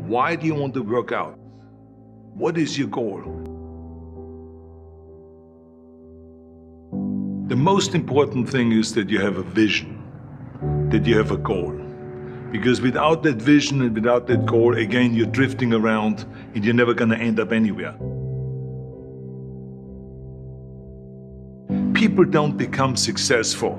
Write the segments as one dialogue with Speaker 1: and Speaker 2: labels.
Speaker 1: Why do you want to work out? What is your goal? The most important thing is that you have a vision, that you have a goal. Because without that vision and without that goal, again, you're drifting around and you're never going to end up anywhere. People don't become successful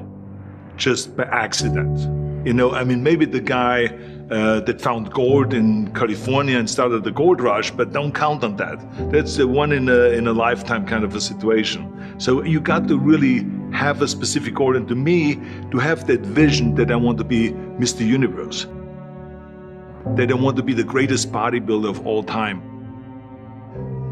Speaker 1: just by accident. Maybe the guy that found gold in California and started the gold rush, but don't count on that. That's the one in a lifetime kind of a situation. So you got to really have a specific goal, and to me, to have that vision that I want to be Mr. Universe, that I want to be the greatest bodybuilder of all time.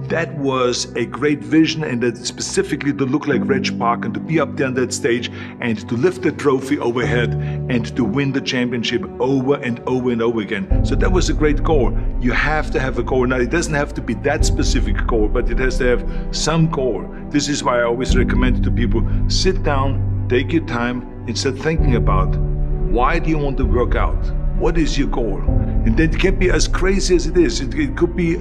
Speaker 1: That was a great vision, and that specifically to look like Reg Park and to be up there on that stage and to lift the trophy overhead and to win the championship over and over and over again. So that was a great goal. You have to have a goal. Now, it doesn't have to be that specific goal, but it has to have some goal. This is why I always recommend to people, sit down, take your time, and start thinking about, why do you want to work out? What is your goal? And that can be as crazy as it is. It could be,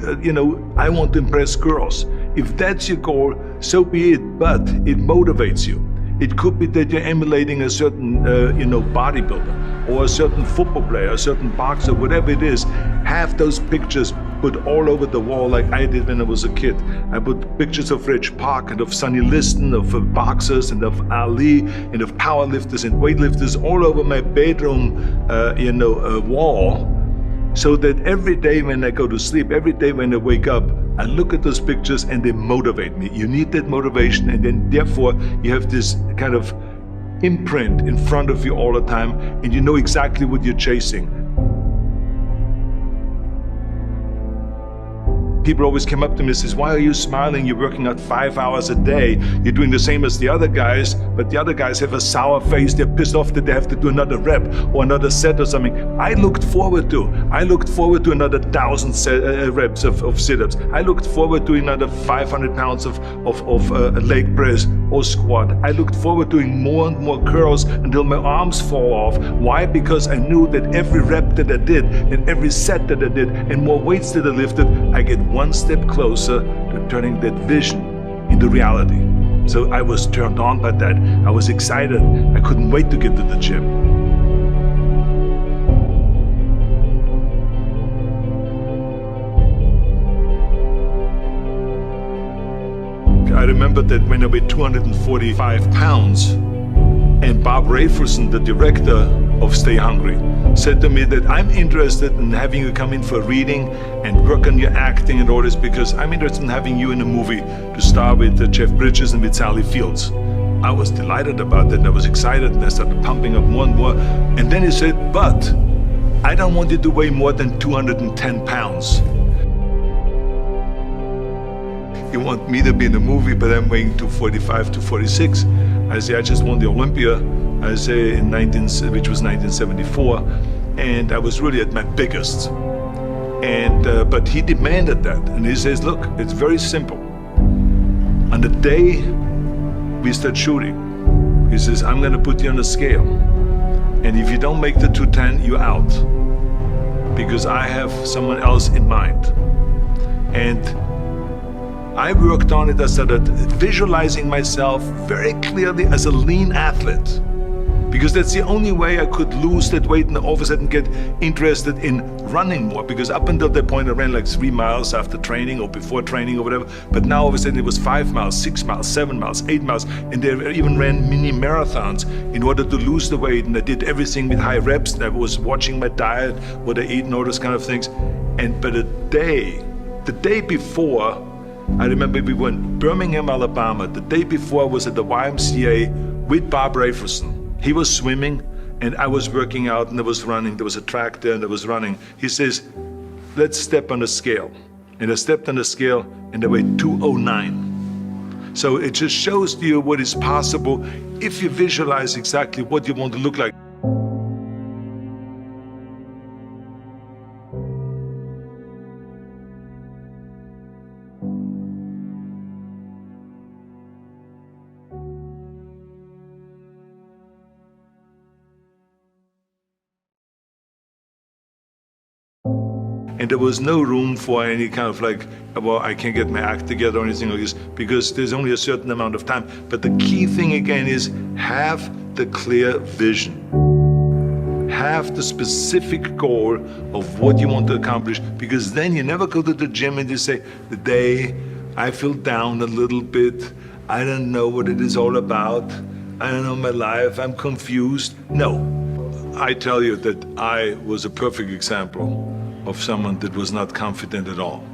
Speaker 1: I want to impress girls. If that's your goal, so be it, but it motivates you. It could be that you're emulating a certain, bodybuilder or a certain football player, a certain boxer, whatever it is. Have those pictures put all over the wall like I did when I was a kid. I put pictures of Reg Park and of Sonny Liston, of boxers and of Ali and of powerlifters and weightlifters all over my bedroom, wall. So that every day when I go to sleep, every day when I wake up, I look at those pictures and they motivate me. You need that motivation, and then therefore you have this kind of imprint in front of you all the time, and you know exactly what you're chasing. People always come up to me and says, why are you smiling? You're working out 5 hours a day. You're doing the same as the other guys, but the other guys have a sour face. They're pissed off that they have to do another rep or another set or something. I looked forward to another 1,000 reps of sit-ups. I looked forward to another 500 pounds of leg press or squat. I looked forward to doing more and more curls until my arms fall off. Why? Because I knew that every rep that I did and every set that I did and more weights that I lifted, I get one step closer to turning that vision into reality. So I was turned on by that. I was excited. I couldn't wait to get to the gym. I remember that when I weighed 245 pounds, and Bob Raferson, the director of Stay Hungry, said to me that I'm interested in having you come in for a reading and work on your acting and all this, because I'm interested in having you in a movie to star with Jeff Bridges and with Sally Fields. I was delighted about that, and I was excited, and I started pumping up more and more. And then he said, but I don't want you to weigh more than 210 pounds. You want me to be in a movie, but I'm weighing 245, 246. I say, I just won the Olympia, I say, which was 1974, and I was really at my biggest. And but he demanded that, and he says, look, it's very simple. On the day we start shooting, he says, I'm gonna put you on a scale, and if you don't make the 210, you're out, because I have someone else in mind. And I worked on it. I started visualizing myself very clearly as a lean athlete, because that's the only way I could lose that weight and all of a sudden get interested in running more, because up until that point I ran like 3 miles after training or before training or whatever, but now all of a sudden it was 5 miles, 6 miles, 7 miles, 8 miles, and they even ran mini marathons in order to lose the weight, and I did everything with high reps, and I was watching my diet, what I eat and all those kind of things. And but the day before, I remember we were in Birmingham, Alabama. The day before I was at the YMCA with Bob Raferson. He was swimming and I was working out, and I was running. There was a track there and I was running. He says, let's step on the scale. And I stepped on the scale and I weighed 209. So it just shows you what is possible if you visualize exactly what you want to look like. And there was no room for any kind of like, well, I can't get my act together or anything like this, because there's only a certain amount of time. But the key thing again is have the clear vision. Have the specific goal of what you want to accomplish, because then you never go to the gym and you say, today I feel down a little bit, I don't know what it is all about, I don't know my life, I'm confused. No, I tell you that I was a perfect example of someone that was not confident at all.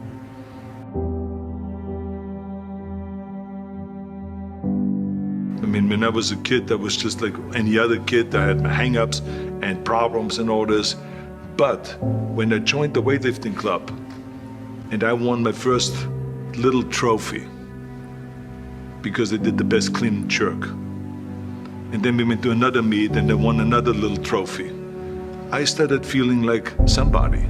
Speaker 1: I mean, when I was a kid, I was just like any other kid. I had my hang-ups and problems and all this. But when I joined the weightlifting club and I won my first little trophy because I did the best clean and jerk, and then we went to another meet and I won another little trophy, I started feeling like somebody.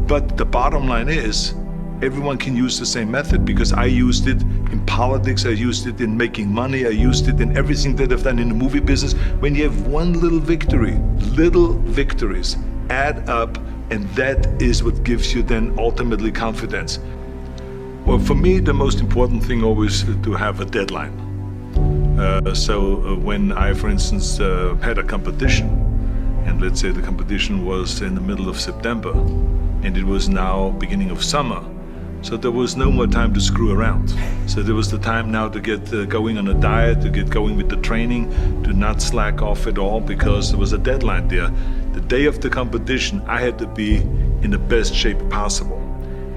Speaker 1: But the bottom line is, everyone can use the same method, because I used it in politics, I used it in making money, I used it in everything that I've done in the movie business. When you have one little victory, little victories add up, and that is what gives you then ultimately confidence. Well, for me, the most important thing always to have a deadline. So when I, for instance, had a competition, and let's say the competition was in the middle of September, and it was now beginning of summer, so there was no more time to screw around. So there was the time now to get going on a diet, to get going with the training, to not slack off at all, because there was a deadline there. The day of the competition, I had to be in the best shape possible.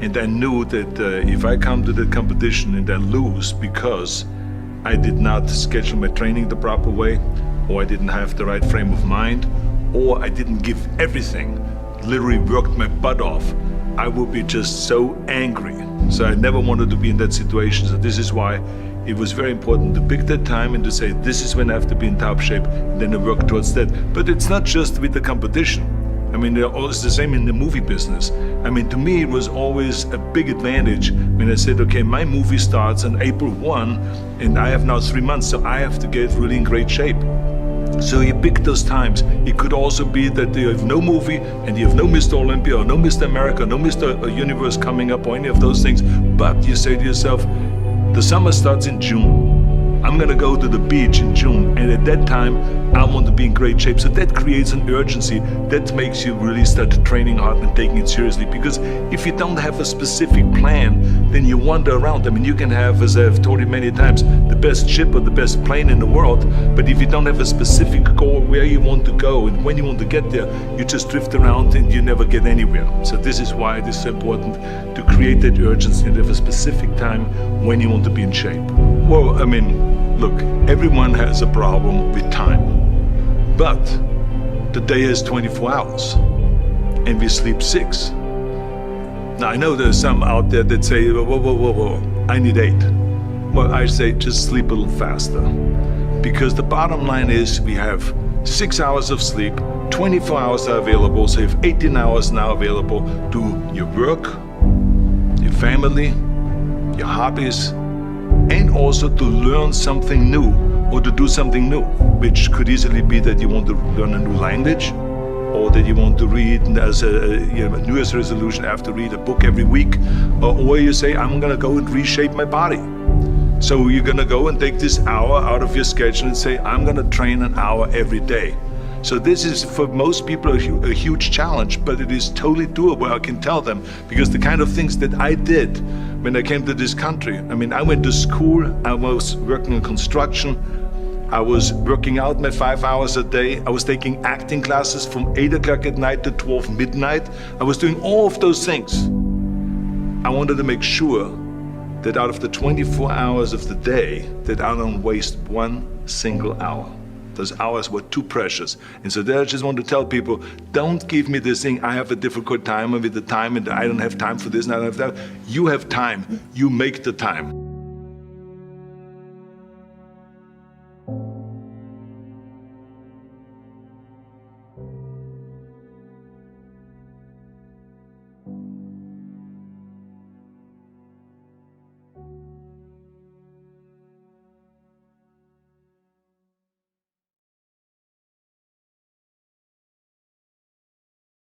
Speaker 1: And I knew that if I come to the competition and I lose because I did not schedule my training the proper way, or I didn't have the right frame of mind, or I didn't give everything, literally worked my butt off, I would be just so angry. So I never wanted to be in that situation. So this is why it was very important to pick that time and to say, this is when I have to be in top shape, and then I work towards that. But it's not just with the competition. I mean, it's the same in the movie business. I mean, to me, it was always a big advantage when I said, okay, my movie starts on April 1, and I have now 3 months, so I have to get really in great shape. So you pick those times. It could also be that you have no movie and you have no Mr. Olympia or no Mr. America, no Mr. Universe coming up or any of those things. But you say to yourself, the summer starts in June. I'm gonna go to the beach in June, and at that time I want to be in great shape. So that creates an urgency that makes you really start training hard and taking it seriously. Because if you don't have a specific plan, then you wander around. I mean, you can have, as I've told you many times, the best ship or the best plane in the world, but if you don't have a specific goal where you want to go and when you want to get there, you just drift around and you never get anywhere. So this is why it is so important to create that urgency and have a specific time when you want to be in shape. Well, I mean, look, everyone has a problem with time, but the day has 24 hours and we sleep 6. Now, I know there's some out there that say, whoa, I need 8. Well, I say just sleep a little faster, because the bottom line is we have 6 hours of sleep, 24 hours are available, so you have 18 hours now available to your work, your family, your hobbies, and also to learn something new or to do something new, which could easily be that you want to learn a new language, or that you want to read as a New Year's resolution, I have to read a book every week, or you say, I'm gonna go and reshape my body. So you're gonna go and take this hour out of your schedule and say, I'm gonna train an hour every day. So this is for most people a huge challenge, but it is totally doable, I can tell them, because the kind of things that I did when I came to this country, I mean, I went to school, I was working in construction, I was working out my 5 hours a day, I was taking acting classes from 8 o'clock at night to 12 midnight, I was doing all of those things. I wanted to make sure that out of the 24 hours of the day, that I don't waste one single hour. Those hours were too precious. And so there I just want to tell people, don't give me this thing, I have a difficult time with the time and I don't have time for this and I don't have that. You have time, you make the time.